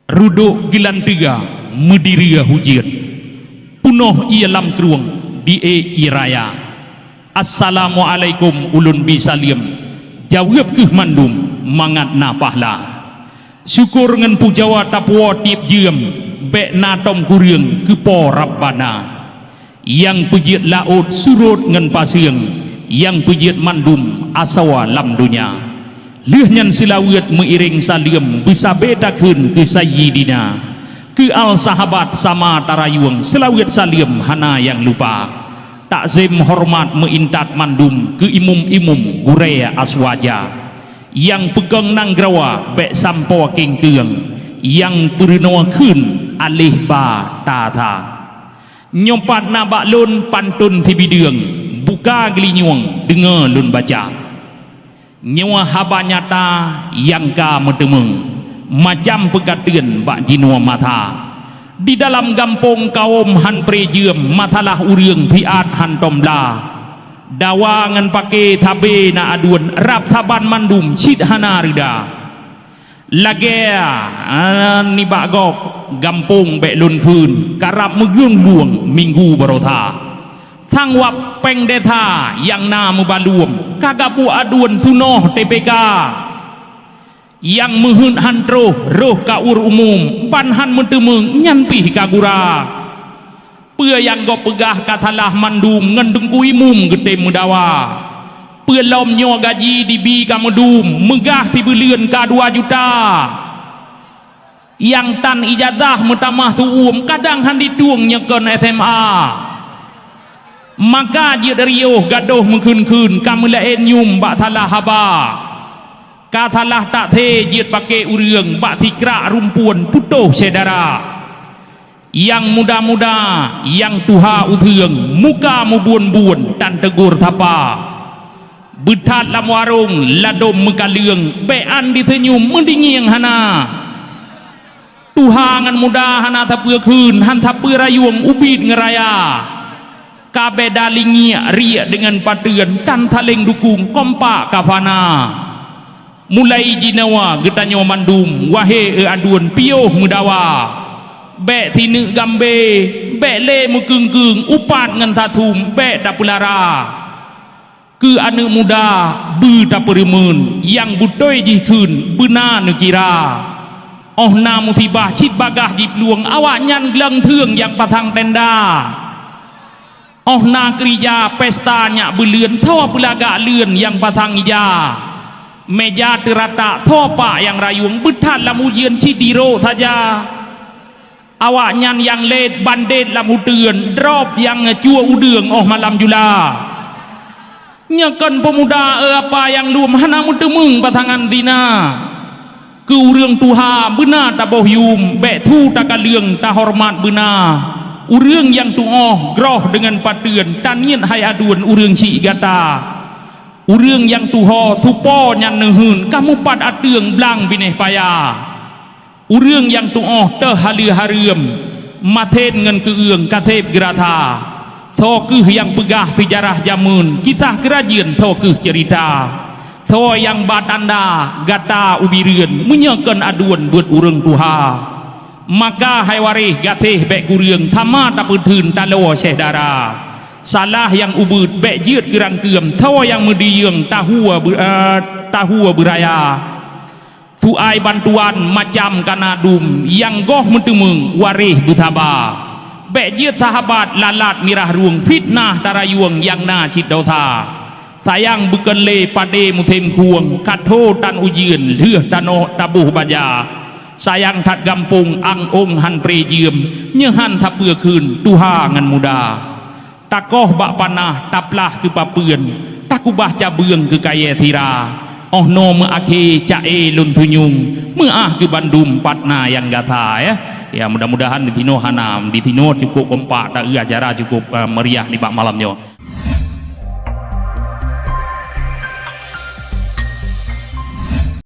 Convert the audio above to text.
Ruduk gilan tiga mediria hujan punoh ia lam keruang di iraya. Assalamualaikum ulun bisalim jawab keh mandum mangat na pahla. Syukur ngan pujawa tapwa tiap jiem bek na tom kuriang kepo rabbana. Yang pujit laut surut ngan pasiang, yang pujit mandum asawa lam dunia. Leuhnyan silawat mengiring salim bisa bedakeun ke sayyidina, ke al sahabat sama tarayung selawat salim hana yang lupa. Takzim hormat meintat mandum ke imum-imum gurea aswaja, yang pegang nanggrawa bek sampo kengkeung, yang perinoakeun alih ba tata. Nyompat na baklun pantun tibideung buka gelinyuang dengar lun baca. Nyawa haba nyata yang ka medemeng macam pegatian bak jinua mata. Di dalam gampung kaum han prejiem matalah uriang fiat han tomla. Dawa ngan pake tabe na aduan rap saban mandum cid hana rida. Lagea ni bagok gampung bek lun keun karap megung luang minggu barota. Thang wap peng deta yang na mubalum kagapu aduan sunoh TPK yang mehun hantro roh kaur umum banhan mentemeng nyanpih kagura pua yang go pegah katalah mandum ngendengku imum gede mudawa pua lom nyo gaji dibi kamedum megah tibelian ka 2 juta yang tan ijazah mutamah tuum kadang han dituang nyekon SMA. Maka dia dari gadoh mengkun-kun kamulaen nyum bak talah haba katalah tak the dia pakai uriang bak tikrak rumpun putuh sedara yang muda-muda yang tuha utheung muka mubun-bun dan tegur tapa betat lam warung ladom mekaleung bean disenyum mendingi yang hana tuhangan muda hana tapeu keun han tapeu rayung ubid ngeraya. Kabe dalingi ria dengan patuan tan saling dukung kompak kafana. Mulai jinawa getanyo mandum wahe aduan pioh mudawa. Bek tinu gambe bek le mukeng-keng upat ngan tatum bek dapulara. Ke anu muda bu taperemun yang butoi jihkeun beuna nekira. Oh na musibah cit bagah di peluang awak nyan gelang theung yang patang tenda. Oh na kerja pestanya beluan thawa pelaga leun yang patang ija meja terata thopa yang rayung betat lam ujian cidiro saja awak nyan yang let bandet lam huteun drop yang cua udeung oh malam jula nyakan pemuda apa yang luam hana mutemeng patangan dina ke urang tuha beuna ta boh yum bek thu ta kaleung ta hormat beuna. Urang yang tuoh groh dengan patuan tanien hai aduan urang si gata urang yang tuho supo nyan nehun kamu pad ateung blang bineh paya urang yang tuoh teh halir hareum mathen ngan keung katep gerata tho keuh yang pegah sejarah jamun kisah kerajaan tho keuh cerita tho yang batanda gata ubireun menyekeun aduan buat urang tuha. Maka hai warih gatih bek kuriang thama taputun talo sedara salah yang ubud bek jiut kerang kiem thawa yang mediung tahua beraya tuai bantuan macam kanadum yang goh mentemeng warih butaba bek jiut sahabat lalat mirah ruang fitnah tarayuang yang na cidauta sayang bukan le pade mutem kuang katho tan ujian leuh tanoh tabuh baja sayang tat gampung ang ong han prejiem nyehan tapeu keun tuha ngan muda takoh bak panah taplah ke papeun takubah cabeung ke kaya tira oh no me akhe cae lun tunyung meah ke bandum patna yang gata ya mudah-mudahan di tino hanam di tino cukup kompak tak acara cukup meriah di bak malamnya.